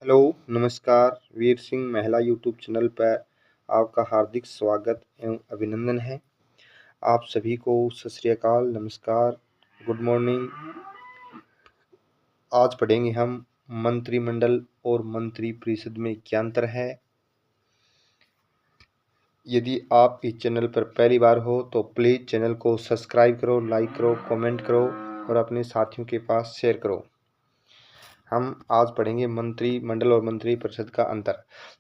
Hello, नमस्कार। वीर सिंह महिला YouTube channel पर आपका हार्दिक स्वागत एवं अभिनंदन है। आप सभी को सत श्री अकाल, नमस्कार, गुड मॉर्निंग। आज पढ़ेंगे हम मंत्रिमंडल और मंत्रिपरिषद में क्या अंतर है। यदि आप इस चैनल पर पहली बार हो तो प्लीज़ चैनल को सब्सक्राइब करो, लाइक करो, कमेंट करो और अपने साथियों के पास शेयर करो। हम आज पढ़ेंगे मंत्रिमंडल और मंत्रिपरिषद का अंतर।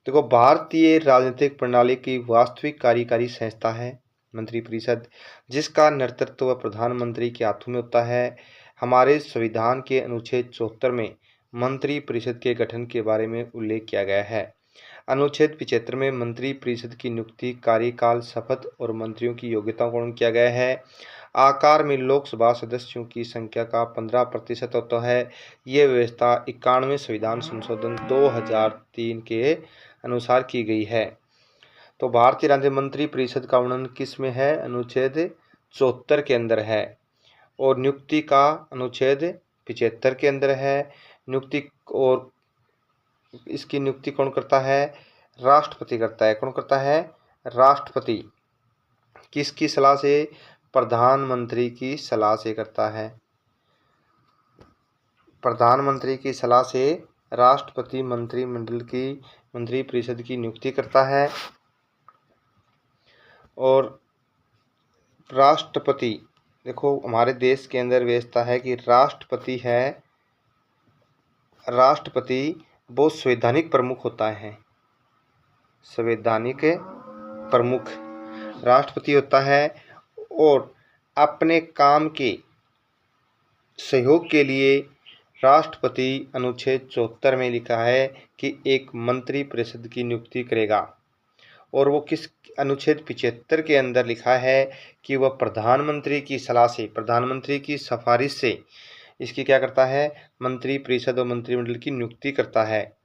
देखो, भारतीय राजनीतिक प्रणाली की वास्तविक कार्यकारी संस्था है मंत्रिपरिषद, जिसका नेतृत्व प्रधानमंत्री के हाथों में होता है। हमारे संविधान के अनुच्छेद 74 में मंत्रिपरिषद के गठन के बारे में उल्लेख किया गया है। अनुच्छेद 75 में मंत्रिपरिषद की नियुक्ति, कार्यकाल, शपथ और मंत्रियों की योग्यता को वर्णन किया गया है। आकार में लोकसभा सदस्यों की संख्या का 15% होता है। ये व्यवस्था 91वें संविधान संशोधन 2003 के अनुसार की गई है। तो भारतीय राज्य मंत्रिपरिषद का वर्णन किस में है? अनुच्छेद 74 के अंदर है। और नियुक्ति का अनुच्छेद 75 के अंदर है। नियुक्ति और इसकी नियुक्ति कौन करता है? राष्ट्रपति करता है। कौन करता है? राष्ट्रपति। किसकी सलाह से? प्रधानमंत्री की सलाह से करता है। प्रधानमंत्री की सलाह से राष्ट्रपति मंत्रिपरिषद की नियुक्ति करता है। और राष्ट्रपति, देखो हमारे देश के अंदर व्यवस्था है कि राष्ट्रपति वो संवैधानिक प्रमुख होता है। संवैधानिक प्रमुख राष्ट्रपति होता है और अपने काम के सहयोग के लिए राष्ट्रपति अनुच्छेद 74 में लिखा है कि एक मंत्रिपरिषद की नियुक्ति करेगा। और वो किस अनुच्छेद 75 के अंदर लिखा है कि वह प्रधानमंत्री की सलाह से, प्रधानमंत्री की सिफारिश से इसकी क्या करता है? मंत्रिपरिषद और मंत्रिमंडल की नियुक्ति करता है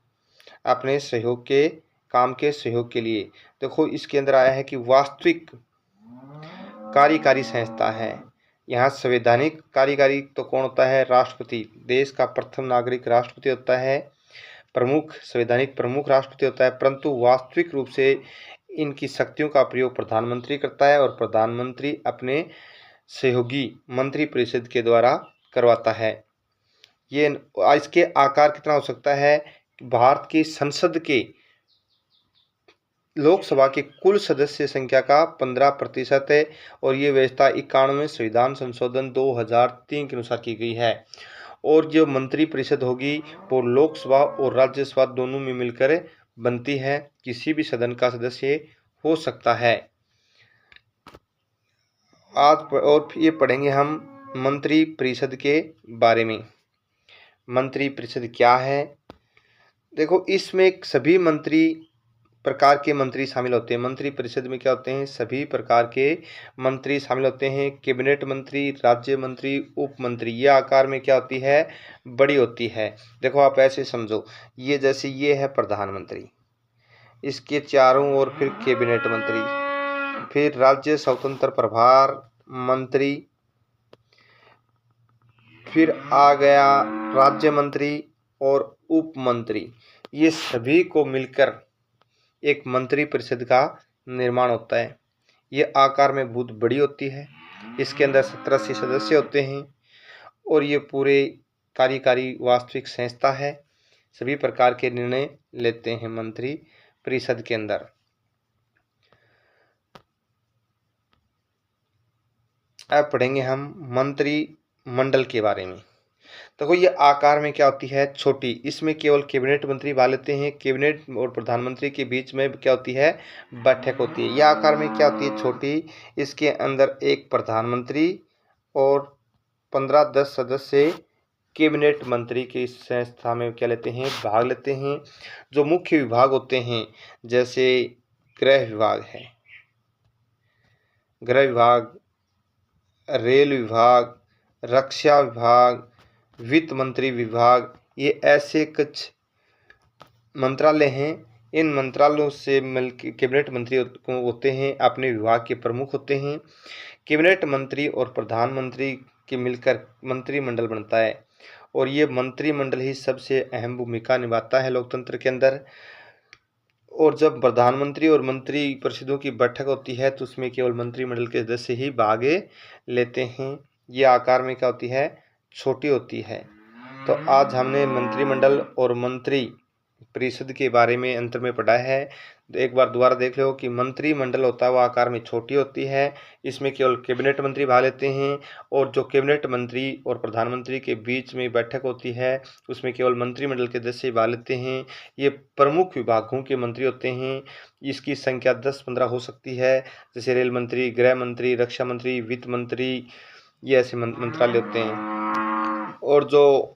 अपने सहयोग के काम के सहयोग के लिए। देखो, इसके अंदर आया है कि वास्तविक कार्यकारी संस्था है। यहाँ संवैधानिक कार्यकारी तो कौन होता है? राष्ट्रपति। देश का प्रथम नागरिक राष्ट्रपति होता है। प्रमुख, संवैधानिक प्रमुख राष्ट्रपति होता है, परंतु वास्तविक रूप से इनकी शक्तियों का प्रयोग प्रधानमंत्री करता है और प्रधानमंत्री अपने सहयोगी मंत्रिपरिषद के द्वारा करवाता है। ये इसके आकार कितना हो सकता है? भारत की संसद के लोकसभा के कुल सदस्य संख्या का 15% है। और ये व्यवस्था 91वें संविधान संशोधन 2003 के अनुसार की गई है। और जो मंत्रिपरिषद होगी वो लोकसभा और राज्यसभा दोनों में मिलकर बनती है। किसी भी सदन का सदस्य हो सकता है। आज और ये पढ़ेंगे हम मंत्रिपरिषद के बारे में। मंत्रिपरिषद क्या है? देखो, इसमें सभी प्रकार के मंत्री शामिल होते हैं। मंत्रिपरिषद में क्या होते हैं? सभी प्रकार के मंत्री शामिल होते हैं। कैबिनेट मंत्री, राज्य मंत्री, उप मंत्री। यह आकार में क्या होती है? बड़ी होती है। देखो, आप ऐसे समझो, ये जैसे ये है प्रधानमंत्री, इसके चारों ओर फिर कैबिनेट मंत्री, फिर राज्य स्वतंत्र प्रभार मंत्री, फिर आ गया राज्य मंत्री और उप मंत्री। ये सभी को मिलकर एक मंत्रिपरिषद का निर्माण होता है। ये आकार में बहुत बड़ी होती है। इसके अंदर 17 सदस्य होते हैं और ये पूरे कार्यकारी वास्तविक संस्था है। सभी प्रकार के निर्णय लेते हैं मंत्रिपरिषद के अंदर। अब पढ़ेंगे हम मंत्रिमंडल के बारे में। देखो, ये आकार में क्या होती है? छोटी। इसमें केवल कैबिनेट मंत्री भाग लेते हैं। कैबिनेट और प्रधानमंत्री के बीच में क्या होती है? बैठक होती है। यह आकार में क्या होती है? छोटी। इसके अंदर एक प्रधानमंत्री और 15-10 सदस्य कैबिनेट मंत्री की संस्था में क्या लेते हैं? भाग लेते हैं। जो मुख्य विभाग होते हैं, जैसे गृह विभाग है, गृह विभाग, रेल विभाग, रक्षा विभाग, वित्त मंत्री विभाग, ये ऐसे कुछ मंत्रालय हैं। इन मंत्रालयों से मिलकर कैबिनेट मंत्री होते हैं, अपने विभाग के प्रमुख होते हैं। कैबिनेट मंत्री और प्रधानमंत्री के मिलकर मंत्रिमंडल बनता है। और ये मंत्रिमंडल ही सबसे अहम भूमिका निभाता है लोकतंत्र के अंदर। और जब प्रधानमंत्री और मंत्री परिषदों की बैठक होती है तो उसमें केवल मंत्रिमंडल के सदस्य ही भाग लेते हैं। ये आकार में क्या होती है, छोटी होती है। तो आज हमने मंत्रिमंडल और मंत्री परिषद के बारे में अंतर में पढ़ा है। तो एक बार दोबारा देख लो कि मंत्रिमंडल होता है वो आकार में छोटी होती है, इसमें केवल कैबिनेट मंत्री भाग लेते हैं। और जो कैबिनेट मंत्री और प्रधानमंत्री के बीच में बैठक होती है उसमें केवल मंत्रिमंडल के सदस्य भाग लेते हैं। ये प्रमुख विभागों के मंत्री होते हैं, इसकी संख्या 10-15 हो सकती है, जैसे रेल मंत्री, गृह मंत्री, रक्षा मंत्री, वित्त मंत्री, ये ऐसे मंत्रालय होते हैं। और जो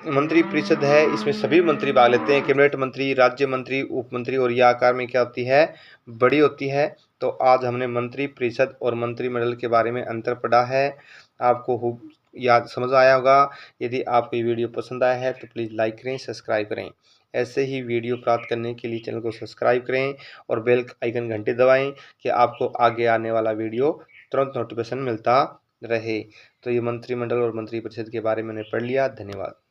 मंत्री परिषद है इसमें सभी मंत्री भाग लेते हैं, कैबिनेट मंत्री, राज्य मंत्री, उप मंत्री, और यह आकार में क्या होती है, बड़ी होती है। तो आज हमने मंत्री परिषद और मंत्रिमंडल के बारे में अंतर पढ़ा है। आपको याद समझ आया होगा। यदि आपको ये वीडियो पसंद आया है तो प्लीज़ लाइक करें, सब्सक्राइब करें। ऐसे ही वीडियो प्राप्त करने के लिए चैनल को सब्सक्राइब करें और बेल आइकन घंटे दबाएं कि आपको आगे आने वाला वीडियो तुरंत नोटिफिकेशन मिलता रहे। तो ये मंत्रिमंडल और मंत्री परिषद के बारे में मैंने पढ़ लिया। धन्यवाद।